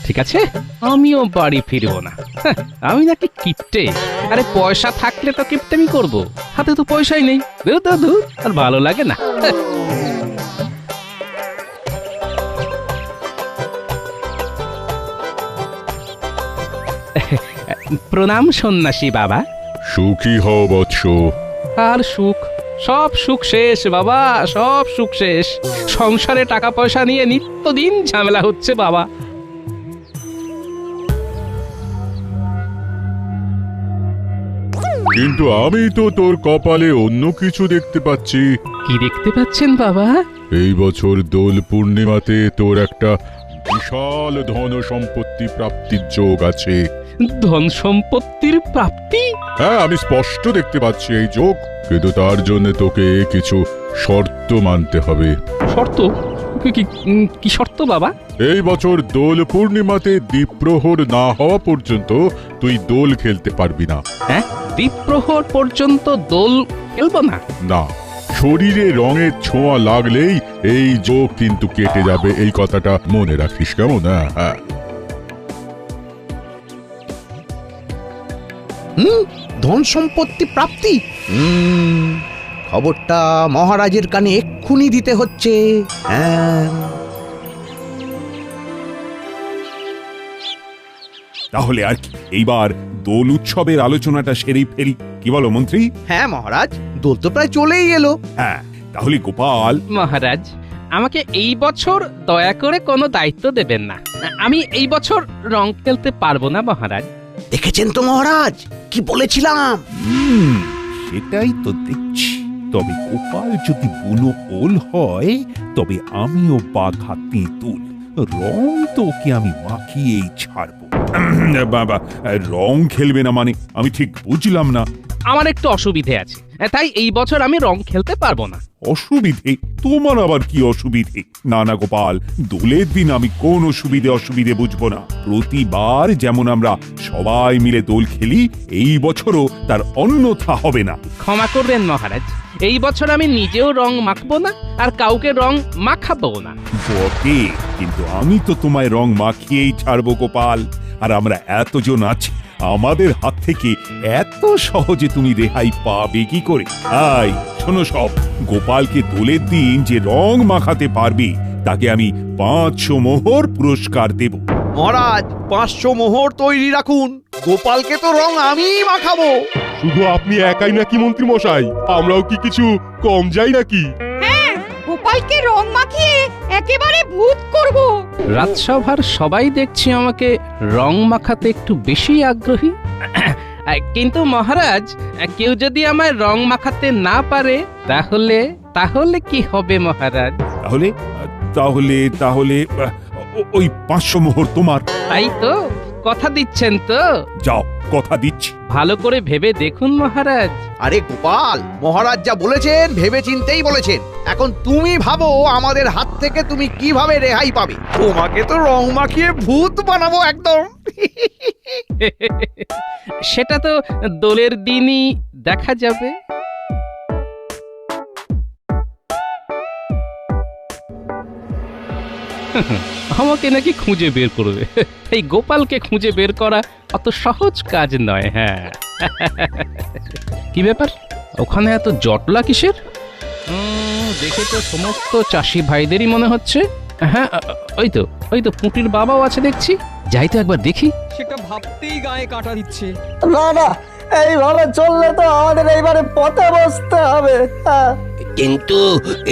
ঠিক আছে, আমিও বাড়ি ফিরবো না। হ্যাঁ, আমি নাকি কিপটে? আরে পয়সা থাকলে তো কিপটেমি করব, হাতে তো পয়সাই নেই। ধুর ধুর ধুর, আর ভালো লাগে না। হ্যাঁ। প্রণাম সন্ন্যাসী বাবা। সুখী হও বৎস। আর সুখ, সব সুখ শেষ বাবা, সব সুখ শেষ। সংসারে টাকা পয়সা নিয়ে নিত্যদিন ঝামেলা হচ্ছে বাবা। কিন্তু আমি তো তোর কপালে অন্য কিছু দেখতে পাচ্ছি। কি দেখতে পাচ্ছেন বাবা? এই বছর দোল পূর্ণিমাতে তোর একটা বিশাল ধন সম্পত্তি প্রাপ্তির যোগ আছে। ধন সম্পত্তির প্রাপ্তি? হ্যাঁ, আমি স্পষ্ট দেখতে পাচ্ছি এই যোগ, কিন্তু তার জন্য তোকে কিছু শর্ত মানতে হবে। শর্ত? কি শর্ত বাবা? এই বছর দোল পূর্ণিমাতে দ্বীপ্রহর না হওয়া পর্যন্ত তুই দোল খেলতে পারবি না। হ্যাঁ, দ্বীপ্রহর পর্যন্ত দোল খেলবো না? না, শরীরে রঙের ছোঁয়া লাগলেই এই যোগ কিন্তু কেটে যাবে, এই কথাটা মনে রাখিস, কেমন? হ্যাঁ। ধন সম্পত্তি প্রাপ্তি, খবরটা মহারাজের কানে এক্ষুনি দিতে হচ্ছে। হ্যাঁ, তাহলে আর কি, এইবার দোল উৎসবের আলোচনাটা সেরেই ফেলি, কি বলো মন্ত্রী? হ্যাঁ মহারাজ, দোল তো প্রায় চলেই এলো। হ্যাঁ, তাহলে গোপাল। মহারাজ, আমাকে এই বছর দয়া করে কোনো দায়িত্ব দেবেন না। আমি এই বছর রং খেলতে পারবো না মহারাজ। দেখেছেন তো মহারাজ, কি বলেছিলাম? সেটাই তো দেখছি। তবে গোপাল যদি বুনো ওল হয়, তবে আমিও বাঘা তেঁতুল। রং তো ওকে আমি মাখিয়েই ছাড়বো। বাবা, রং খেলবে না মানে আমি ঠিক বুঝলাম না। আমার একটু অসুবিধে আছে, তাই এই বছর আমি রং খেলতে পারবো না। অসুবিধে? তোমার আবার কি অসুবিধে? না না গোপাল, দোলের দিন আমি কোন অসুবিধে বুঝবো না। প্রতিবার যেমন আমরা সবাই মিলে দোল খেলি, এই বছরও তার অন্যথা হবে না। ক্ষমা করবেন মহারাজ, এই বছর আমি নিজেও রং মাখবো না, আর কাউকে রং মাখাবো না। বটে, কিন্তু আমি তো তোমায় রং মাখিয়েই ছাড়বো গোপাল। আর আমরা এতজন আছি, আমাদের হাত থেকে এত সহজে তুমি রেহাই পাবে কি করে? আই শোনো সব, গোপালকে দোলের দিন যে রং মাখাতে পারবে তাকে আমি 500 মোহর পুরস্কার দেব। মহারাজ, 500 মোহর তৈরি রাখুন, গোপালকে তো রং আমিই মাখাবো। শুধু আপনি একাই নাকি মন্ত্রী মশাই? আমরাও কি কিছু কম যাই নাকি? গোপালকে রং মাখিয়ে একেবারে ভূত করব। রাজসভার সবাই দেখছি আমাকে রং মাখাতে একটু বেশি আগ্রহী। কিন্তু মহারাজ, কেউ যদি আমায় রং মাখাতে না পারে, তাহলে তাহলে কি হবে মহারাজ? তাহলে তাহলে তাহলে ওই 500 মোহর তোমার। তাই তো? কথা দিচ্ছেন তো? যাও, কথা দিচ্ছি। ভালো করে ভেবে দেখুন মহারাজ। আরে গোপাল, মহারাজ যা বলেছেন ভেবে চিন্তেই বলেছেন। এখন তুমি ভাবো আমাদের হাত থেকে তুমি কিভাবে রেহাই পাবে। তোমাকে তো রং মাখিয়ে ভূত বানাবো একদম। সেটা তো দোলের দিনই দেখা যাবে। আমাকে নাকি খুঁজে বের করবে। এই গোপালকে খুঁজে বের করা অত সহজ কাজ নয়। হ্যাঁ, কি ব্যাপার, ওখানে এত জটলা কিসের? দেখে তো সমস্ত চাষি ভাইদেরই মনে হচ্ছে। হ্যাঁ, ওই তো পুঁটির বাবাও আছে দেখছি। যাই তো একবার দেখি। সেটা ভাবতেই গায়ে কাটা দিচ্ছে। না না, এইভাবে চললে তো আমাদের এইবারে পথে বসতে হবে। কিন্তু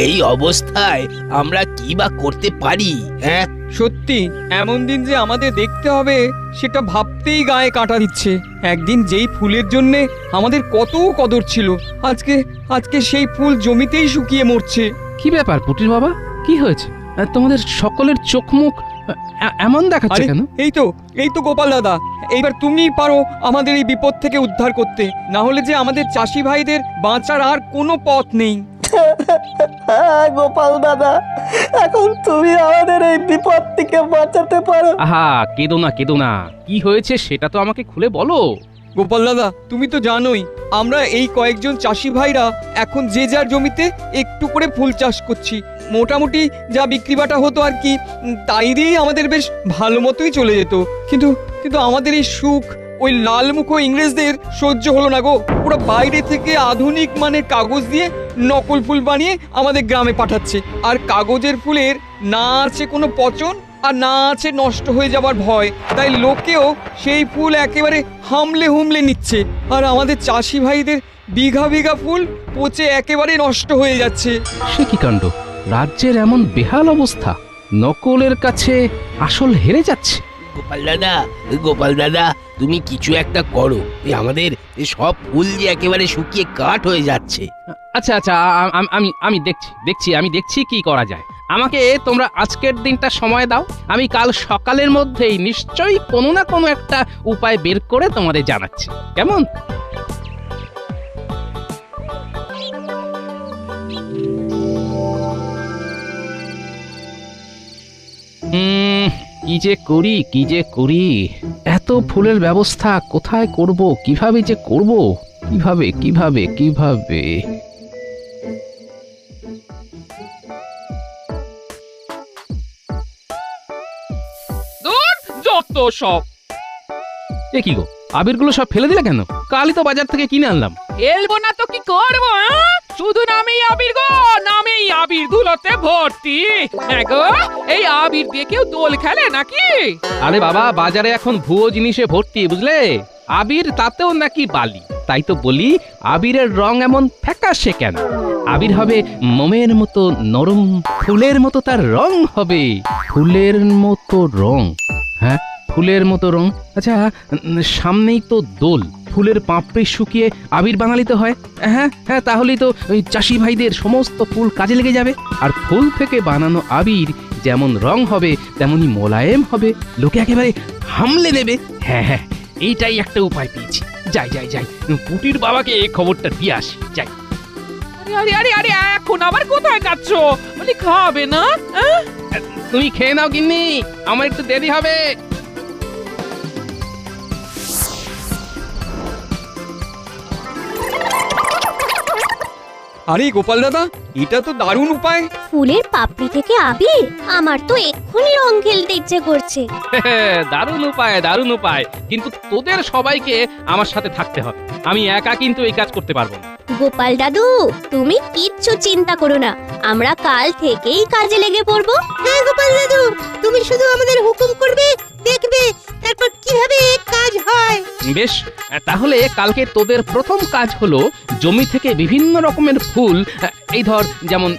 এই অবস্থায় আমরা কি বা করতে পারি? হ্যাঁ, সত্যি এমন দিন যে আমাদের দেখতে হবে, সেটা ভাবতেই গায়ে কাটা দিচ্ছে। একদিন যেই ফুলের জন্য আমাদের কত কদর ছিল, আজকে সেই ফুল জমিতেই শুকিয়ে মরছে। কি ব্যাপার পুটির বাবা, কি হয়েছে? তোমাদের সকলের চোখ মুখ এমন দেখাচ্ছে কেন? এই তো গোপাল দাদা, এইবার তুমি পারো আমাদের এই বিপদ থেকে উদ্ধার করতে, না হলে যে আমাদের চাষি ভাইদের বাঁচার আর কোনো পথ নেই। গোপাল দাদা, এখন তুমি আমাদের এই বিপদ থেকে বাঁচাতে পারো। আহা, কেঁদো না, কি হয়েছে সেটা তো আমাকে খুলে বলো। গোপাল দাদা, তুমি তো জানোই আমরা এই কয়েকজন চাষি ভাইরা এখন যে যার জমিতে একটু করে ফুল চাষ করছি। মোটামুটি যা বিক্রি বাটা হতো আর কি, তাই দিয়েই আমাদের বেশ ভালো মতোই চলে যেত। কিন্তু কিন্তু আমাদের এই সুখ ওই লালমুখো ইংরেজদের সহ্য হলো না গো। ওরা বাইরে থেকে আধুনিক মানের কাগজ দিয়ে নকল ফুল বানিয়ে আমাদের গ্রামে পাঠাচ্ছে। আর কাগজের ফুলের না আছে কোনো পচন আর না আছে নষ্ট হয়ে যাবার ভয়, তাই লোকেও সেই ফুল একেবারে হামলে হুমলে নিচ্ছে। আর আমাদের চাষি ভাইদের বিঘা বিঘা ফুল পচে একেবারে নষ্ট হয়ে যাচ্ছে। সে কি কাণ্ড! রাজ্যের এমন বেহাল অবস্থা, নকলের কাছে আসল হেরে যাচ্ছে। গোপাল দাদা তুমি কিছু একটা করো, এই আমাদের এই সব ফুল যে একেবারে শুকিয়ে কাঠ হয়ে যাচ্ছে। আচ্ছা আচ্ছা, আমি দেখছি কি করা যায়। আমাকে তোমরা আজকের দিনটা সময় দাও, আমি কাল সকালের মধ্যেই নিশ্চয়ই কোনো না কোনো একটা উপায় বের করে তোমাদের জানাচ্ছি, কেমন? কি যে করি এত ফুলের ব্যবস্থা কোথায় করব, কিভাবে যে করব, কিভাবে যত সব। এ কি গো, আবিরগুলো সব ফেলে দিলে কেন? কালই তো বাজার থেকে কিনে আনলাম। এলবো না তো কি করবো? শুধু নামেই আবির গো, নামেই আবির ধুলোতে ভর্তি। হ্যাঁ গো, এই আবির দিয়ে কেউ দোল খেলে নাকি? আরে বাবা, বাজারে এখন ভুয়ো জিনিসে ভর্তি, বুঝলে? আবির তাতেও নাকি বালি। তাই তো বলি, আবিরের রং এমন ফ্যাকাশে কেন? আবির হবে মোমের মতো নরম, ফুলের মতো তার রং হবে। ফুলের মতো রং? হ্যাঁ, ফুলের মতো রং। আচ্ছা, সামনেই তো দোল, ফুলের পাপড়ি শুকিয়ে আবির বানালিতে হয়। হ্যাঁ হ্যাঁ, তাহলেই তো ওই চাষি ভাইদের সমস্ত ফুল কাজে লেগে যাবে। আর ফুল থেকে বানানো আবির যেমন রং হবে তেমনি মোলায়েম হবে, লোকে একেবারে হামলে নেবে। হ্যাঁ হ্যাঁ, এইটাই একটা উপায় পেয়েছি। যাই পুটির বাবাকে এই খবরটা দিয়ে আসি, যাই। আরে আরে আরে, এখন আবার কোথায় যাচ্ছ? বলি খাবে না? তুমি খেয়ে নাও গিন্নি, আমার একটু দেরি হবে। আরে গোপাল দাদা, এটা তো দারুণ উপায়। ফুলের পাপড়ি থেকে আবির? আমার তো এক্ষুনি রং খেলতে ইচ্ছে করছে। দারুণ উপায়, কিন্তু তোদের সবাইকে আমার সাথে থাকতে হবে। আমি একা কিন্তু এই কাজ করতে পারবো না। গোপাল দাদু, তুমি কিচ্ছু চিন্তা করো না, আমরা কাল থেকেই কাজে লেগে পড়বো। হ্যাঁ গোপাল দাদু, তুমি শুধু আমাদের হুকুম করবে, দেখবে তারপর কিভাবে কাজ হয়। বেশ, তাহলে কালকে তোদের প্রথম কাজ হলো জমি থেকে বিভিন্ন রকমের ফুল, এই ধর যেমন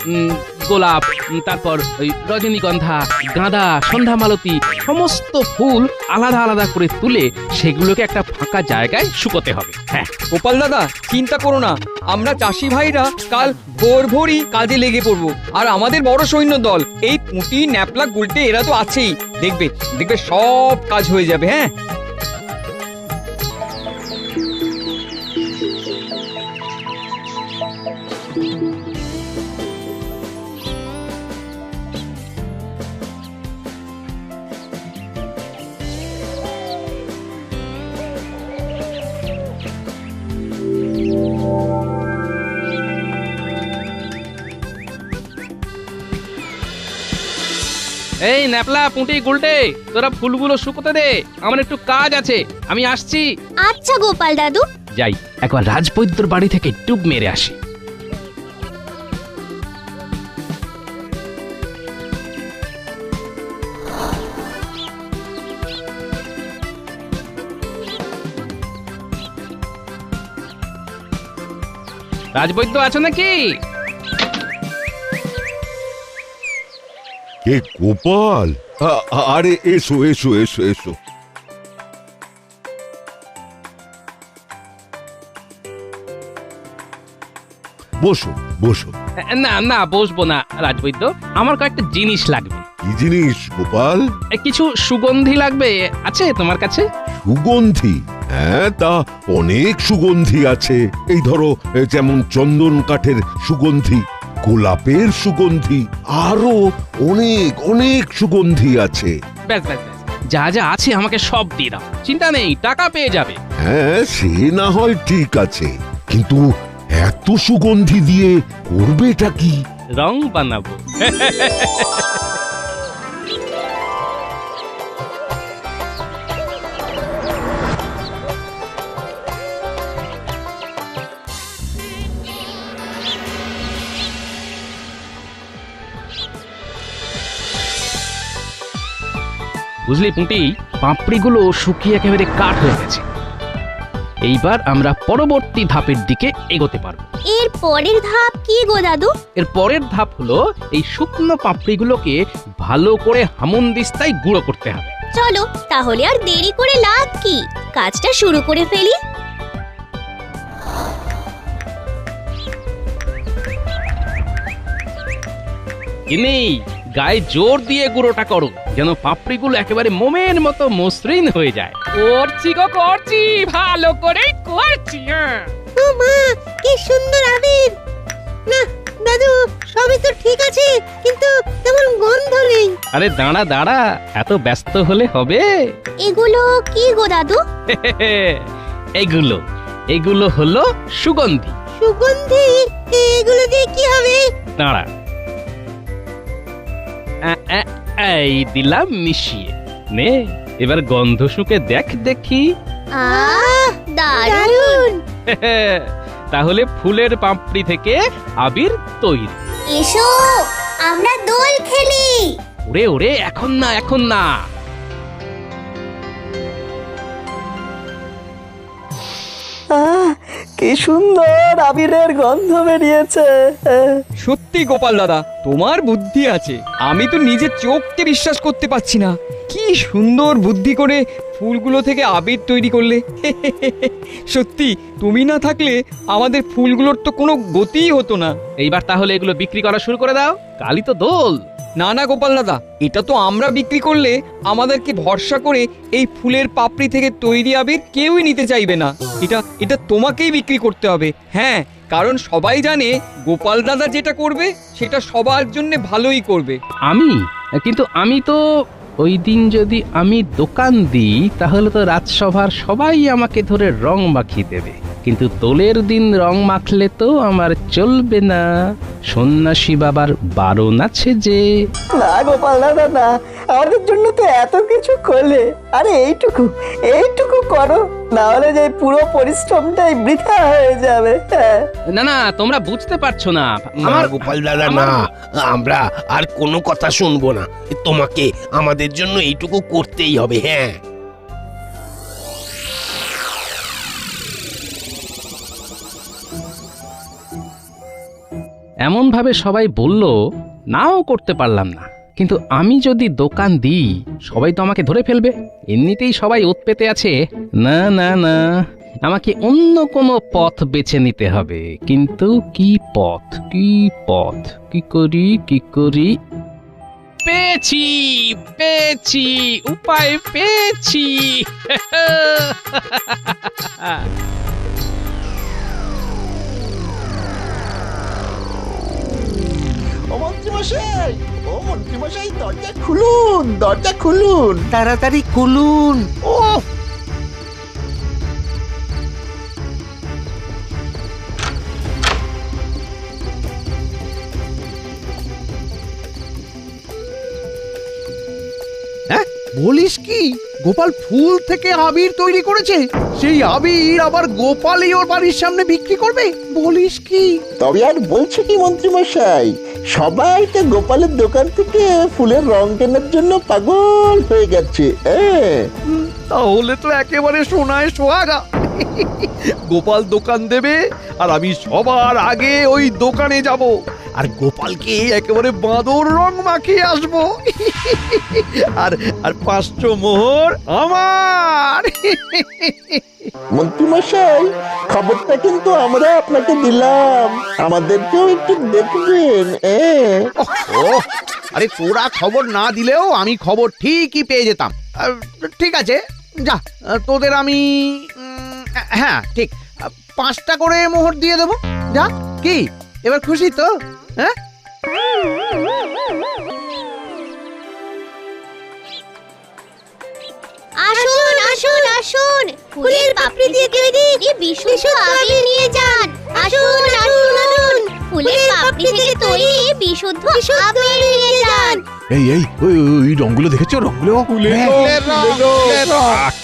গোলাপ, তারপর ওই রজনীগন্ধা, গাঁদা, সন্ধ্যামালতী, সমস্ত ফুল আলাদা আলাদা করে তুলে সেগুলোকে একটা ফাঁকা জায়গায় শুকোতে হবে। হ্যাঁ গোপাল দাদা, চিন্তা করো না, আমরা চাষি ভাইরা কাল ভোরই কাজে লেগে পড়বো। আর আমাদের বড় সৈন্য দল, এই পুঁটি, ন্যাপলা, গুলটে, এরা তো আছেই। দেখবে সব কাজ হয়ে যাবে। হ্যাঁ, এই ন্যাপলা, পুঁটি, গুলটে, তোরা ফুলগুলো শুকোতে দে, আমার একটু কাজ আছে, আমি আসছি। আচ্ছা গোপাল দাদু। যাই, একবার রাজবৈদ্যর বাড়ি থেকে ডুব মেরে আসি। রাজবৈদ্য আছো নাকি? কে গোপাল? আরে এসো এসো এসো এসো। বসো বসো। না বসবো না রাজবৈদ্য, আমার কয়েকটা জিনিস লাগবে। কি জিনিস গোপাল? কিছু সুগন্ধি লাগবে, আছে তোমার কাছে? সুগন্ধি? হ্যাঁ, তা অনেক সুগন্ধি আছে। এই ধরো, যেমন চন্দন কাঠের সুগন্ধি, গোলাপের সুগন্ধি, আরো অনেক অনেক সুগন্ধি আছে। ব্যাস, যা যা আছে আমাকে সব দিয়ে দাও, চিন্তা নেই, টাকা পেয়ে যাবে। হ্যাঁ, সে না হয় ঠিক আছে, কিন্তু এত সুগন্ধি দিয়ে করবেটা কি? রং বানাবো। বুঝলি পুঁটি, পাপড়িগুলো শুকিয়ে একেবারে কাঠ হয়ে গেছে। এইবার আমরা পরবর্তী ধাপের দিকে এগোতে পারবো। এর পরের ধাপ কি গো দাদু? এর পরের ধাপ হলো এই শুকনো পাপড়িগুলোকে ভালো করে হামনদিস্তায় গুঁড়ো করতে হবে। চলো তাহলে আর দেরি করে লাভ কি, কাজটা শুরু করে ফেলি। কিনি গায়ে জোর দিয়ে গুঁড়োটা করো, যেন পাপড়িগুলো একেবারে মোমের মতো মসৃণ হয়ে যায়। করছি গো করছি, ভালো করে করছি। ও মা, কি সুন্দর আবির! না দাদু, সবই তো ঠিক আছে, কিন্তু তেমন গন্ধ নেই। আরে দাঁড়া দাঁড়া, এত ব্যস্ত হলে হবে? এগুলো কি গো দাদু? এগুলো এগুলো হলো সুগন্ধি। সুগন্ধি? এগুলো দিয়ে কি হবে? দাঁড়া, এই দিলাম মিশিয়ে নে, এবার গন্ধ শুকে দেখ দেখি। আহ, দারুণ! তাহলে ফুলের পাপড়ি থেকে আবির তৈরি। এসো আমরা দোল খেলি। ওরে ওরে, এখন না এখন না। কি সুন্দর আবিরের গন্ধ বেরিয়েছে। সত্যি গোপাল দাদা, তোমার বুদ্ধি আছে। আমি তো নিজের চোখকে বিশ্বাস করতে পারছি না। কি সুন্দর বুদ্ধি করে ফুলগুলো থেকে আবির তৈরি করলে। সত্যি তুমি না থাকলে আমাদের ফুলগুলোর তো কোনো গতিই হতো না। এইবার তাহলে এগুলো বিক্রি করা শুরু করে দাও, কালই তো দোল। না না গোপাল দাদা, এটা তো আমরা বিক্রি করলে আমাদেরকে ভরসা করে এই ফুলের পাপড়ি থেকে তৈরি আবির কেউই নিতে চাইবে না। এটা তোমাকেই বিক্রি করতে হবে। হ্যাঁ, কারণ সবাই জানে গোপাল দাদা যেটা করবে সেটা সবার জন্য ভালোই করবে। কিন্তু আমি তো ওই দিন যদি আমি দোকান দিই তাহলে তো রাজসভার সবাই আমাকে ধরে রং মাখিয়ে দেবে, কিন্তু দোলের দিন রং মাখলে তো আমার চলবে না। সন্ন্যাসী বাবার বারণ আছে যে। না গোপাল দাদা না, আমাদের জন্য তো এত কিছু করলে, আরে এইটুকু করো, না হলে যে পুরো পরিশ্রমটাই বৃথা হয়ে যাবে। না না, তোমরা বুঝতে পারছো না। আমার গোপাল দাদা না, আমরা আর কোনো কথা শুনবো না। তোমাকে আমাদের জন্য এইটুকু করতেই হবে। হ্যাঁ, এমন ভাবে সবাই বলল, নাও করতে পারলাম না। কিন্তু আমি যদি দোকান দিই সবাই তো আমাকে ধরে ফেলবে, এমনিতেই সবাই ওত পেতে আছে। না না না, আমাকে অন্য কোনো পথ বেছে নিতে হবে। কিন্তু কি পথ, কি করি? পেয়েছি উপায় পেয়েছি। মন্ত্রীমশাই দরজা খুলুন, তাড়াতাড়ি খুলুন। ও বলিস কি, গোপাল ফুল থেকে আবির তৈরি করেছে? সেই আবির আবার গোপালই ওর বাড়ির সামনে বিক্রি করবে? বলিস কি? তবে আর বলছে কি মন্ত্রীমশাই, সবাই তো গোপালের দোকান থেকে ফুলের রং কেনার জন্য পাগল হয়ে গেছে। তাহলে তো একেবারে সোনায় সোহাগা। গোপাল দোকান দেবে আর আমি সবার আগে ওই দোকানে যাব, আর গোপালকে একেবারে বাঁদর রং মাখিয়ে আসবো। আর 500 মোহর আমার। মন্ত্রীমশাই, খবরটা কিন্তু আমরা আপনাকে দিলাম, আমাদেরকেও একটু দেখবেন। আরে তোরা খবর না দিলেও আমি খবর ঠিকই পেয়ে যেতাম। ঠিক আছে, যা, তোদের আমি হ্যাঁ ঠিক 5টা করে মোহর দিয়ে দেবো। যা, কি এবার খুশি তো? হ্যাঁ, আসুন আসুন আসুন, ফুলের পাপড়ি দিয়ে তৈরি এই বিশুদ্ধ আবির নিয়ে যান। আসুন আসুন আসুন। ফুলের পাপড়ি থেকে তৈরি বিশুদ্ধ আবির নিয়ে যান। এই এই ওই ওই রংগুলো দেখেছো? রংগুলো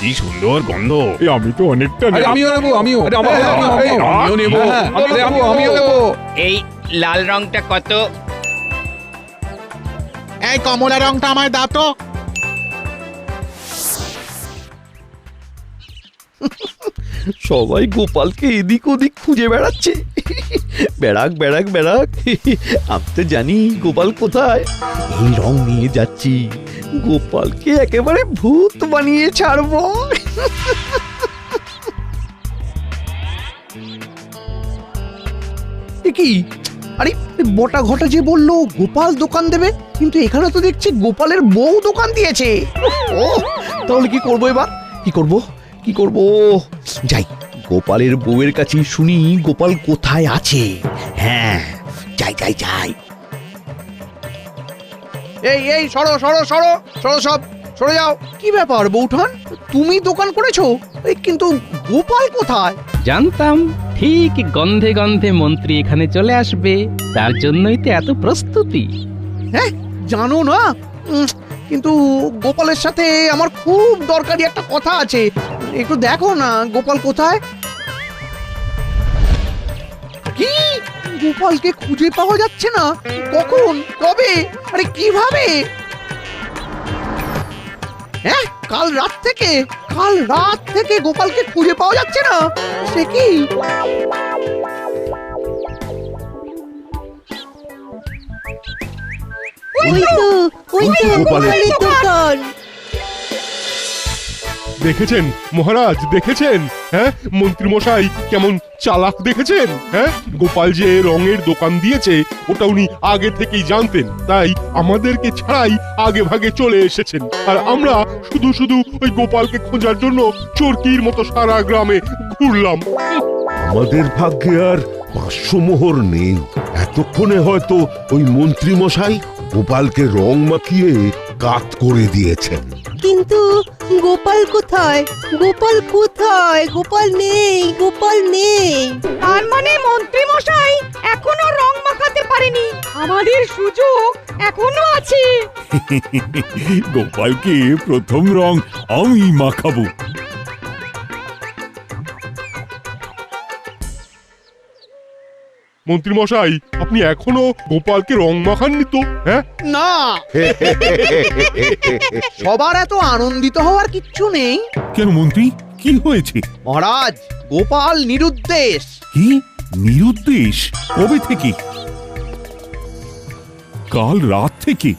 কি সুন্দর গন্ধ। আমি তো অনেকটা আমিও নেবো, আমিও নেবো, আমিও নেবো। এই লাল রংটা কত? এই কমলা রংটা আমায় দাও তো। সবাই গোপালকে এদিক ওদিক খুঁজে বেড়াচ্ছে। বেড়াক বেড়াক বেড়াক, আমি তো জানি গোপাল কোথায়। এই রং নিয়ে যাচ্ছি, গোপালকে একেবারে ভূত বানিয়ে ছাড়বো। কি আরে বটা ঘটা যে বললো গোপাল দোকান দেবে, কিন্তু এখানে তো দেখছি গোপালের বউ দোকান দিয়েছে। ও তাহলে কি করবো এবার? কি করব যাই গোপালের বউয়ের কাছে শুনি গোপাল কোথায় আছে। হ্যাঁ যাই। এই সরো সরে যাও। কি ব্যাপার বউঠান, তুমি দোকান করেছো, কিন্তু গোপাল কোথায়? জানতাম ঠিক গন্ধে গন্ধে মন্ত্রী এখানে চলে আসবে, তার জন্যই তো এত প্রস্তুতি। হ্যাঁ জানো না, কিন্তু গোপালের সাথে আমার খুব দরকারি একটা কথা আছে। একটু দেখো না গোপাল কোথায়। কি গোপালকে খুঁজে পাওয়া যাচ্ছে না? কখন, কবে, আরে কিভাবে? হ্যাঁ কাল রাত থেকে গোপালকে খুঁজে পাওয়া যাচ্ছে না, সে কি? দেখেছেন মহারাজ, দেখেছেন? হ্যাঁ মন্ত্রী মশাই কেমন চালাক দেখেছেন? হ্যাঁ গোপাল যে রঙের দোকান দিয়েছে ওটা উনি আগে থেকেই জানতেন, তাই আমাদেরকে ছাড়াই আগে ভাগে চলে এসেছেন। আর আমরা শুধু ওই গোপালকে খোঁজার জন্য চোরকির মতো সারা গ্রামে ঘুরলাম। আমাদের ভাগ্যে আর 500 মোহর নেই। এতক্ষণে হয়তো ওই মন্ত্রী মশাই গোপালকে রং মাখিয়ে কাত করে দিয়েছেন। কিন্তু গোপাল কোথায়? গোপাল নেই। তার মানে মন্ত্রী মশাই এখনো রং মাখাতে পারেনি, আমাদের সুযোগ এখনো আছে। গোপালকে প্রথম রং আমি মাখাবো। মন্ত্রী মশাই আপনি এখনো গোপালকে রং মাখাননি তো? হ্যাঁ না, সবার এত আনন্দিত হওয়ার কিচ্ছু নেই। কেন মন্ত্রী, কি হয়েছে? মহারাজ গোপাল নিরুদ্দেশ। কি নিরুদ্দেশ? কবে থেকে? কাল রাত থেকে?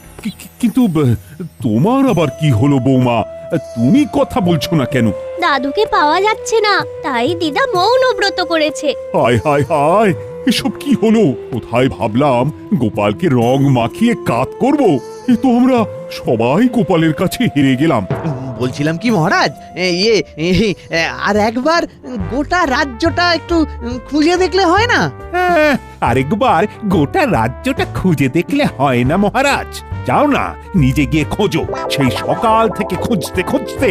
কিন্তু তোমার আবার কি হলো বৌমা? তুমি কথা বলছো না কেন? দাদুকে পাওয়া যাচ্ছে না, তাই দিদা মৌন ব্রত করেছে। হায় এসব কি হলো? কোথায় ভাবলাম গোপালকে রং মাখিয়ে কাত করব, এ তো আমরা সবাই গোপালের কাছে হেরে গেলাম। বলছিলাম কি মহারাজ, আর একবার গোটা রাজ্যটা একটু খুঁজে দেখলে হয় না? আরেকবার গোটা রাজ্যটা খুঁজে দেখলে হয় না মহারাজ? যাও না, নিজে গিয়ে খোঁজো। সেই সকাল থেকে খুঁজতে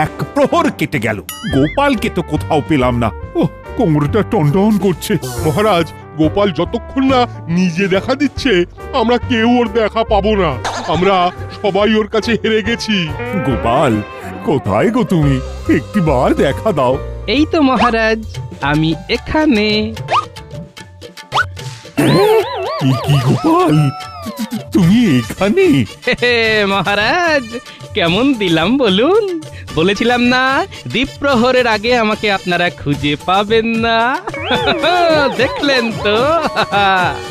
এক প্রহর কেটে গেল, গোপালকে তো কোথাও পেলাম না। ও কোমরটা টনটন করছে। মহারাজ গোপাল যতক্ষণ না নিজে দেখা দিচ্ছে আমরা কেউ ওর দেখা পাবো না। আমরা সবাই ওর কাছে হেরে গেছি। গোপাল কোথায় গো তুমি? একটিবার দেখা দাও। এই তো মহারাজ, আমি এখানে। কি গোপাল, তুমি এখানে? মহারাজ কেমন দিলাম বলুন? বলেছিলাম না দ্বীপ্রহরের আগে আমাকে আপনারা খুঁজে পাবেন না। দেখলেন তো?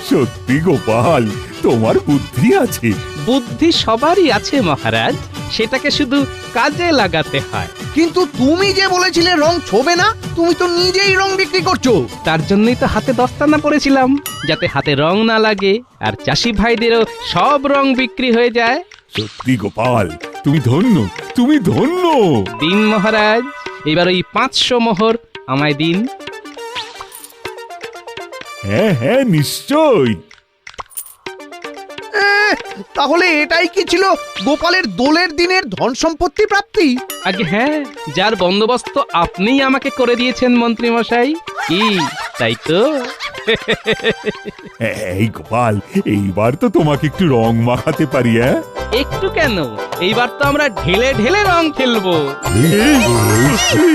সত্যি গোপাল, তোমার বুদ্ধি আছে। বুদ্ধি সবারই আছে মহারাজ, সেটাকে শুধু কাজে লাগাতে হয়। কিন্তু তুমি যে বলেছিলে রং ছোবে না, তুমি তো নিজেই রং বিক্রি করছো। তার জন্যই তো হাতে দস্তানা পড়েছিলাম, যাতে হাতে রং না লাগে আর চাষি ভাইদেরও সব রং বিক্রি হয়ে যায়। সত্যি গোপাল, তুমি ধন্য, তুমি ধন্য। দিন মহারাজ, এবার ওই 500 মোহর আমায় দিন। হ্যাঁ নিশ্চয়। তাহলে এটাই কি ছিল গোপালের দোলের দিনের ধন সম্পত্তি প্রাপ্তি? আগে হ্যাঁ, যার বন্দোবস্ত আপনিই আমাকে করে দিয়েছেন মন্ত্রী মশাই। কি তাই তো? এই গোপাল, এইবার তো তোমাকে একটু রং মাখাতে পারি। একটু কেন, এইবার তো আমরা ঢেলে ঢেলে রং খেলবো।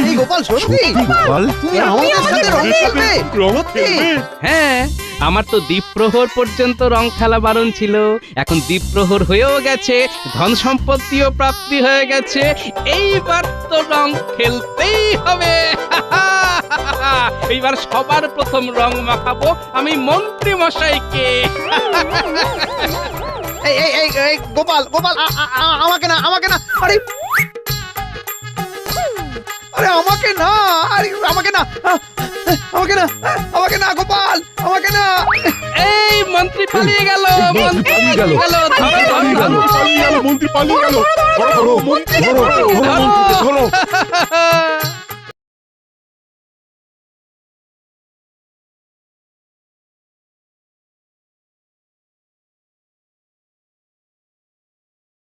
এই গোপাল, সত্যি তুমি আমাদের সাথে রং খেলবে? সত্যি? হ্যাঁ, আমার তো দ্বীপ্রহর পর্যন্ত রং খেলা বারণ ছিল, এখন দ্বীপ্রহর হয়েও গেছে, ধন সম্পত্তিও প্রাপ্তি হয়ে গেছে, এইবার তো রং খেলতেই হবে। এইবার সবার প্রথম রং মাখাবো আমি মন্ত্রী মশাইকে। এই এই এই এই গোপাল গোপাল, আমাকে না, আমাকে না, আরে আরে আমাকে না, আরে আমাকে না, আমাকে না, আমাকে না গোপাল, আমাকে না। এই মন্ত্রী পালিয়ে গেল, মন্ত্রী পালিয়ে গেল, মন্ত্রী পালিয়ে গেল। ধরো, ধরো, মন্ত্রী, ধরো, ধরো, মন্ত্রীকে ধরো।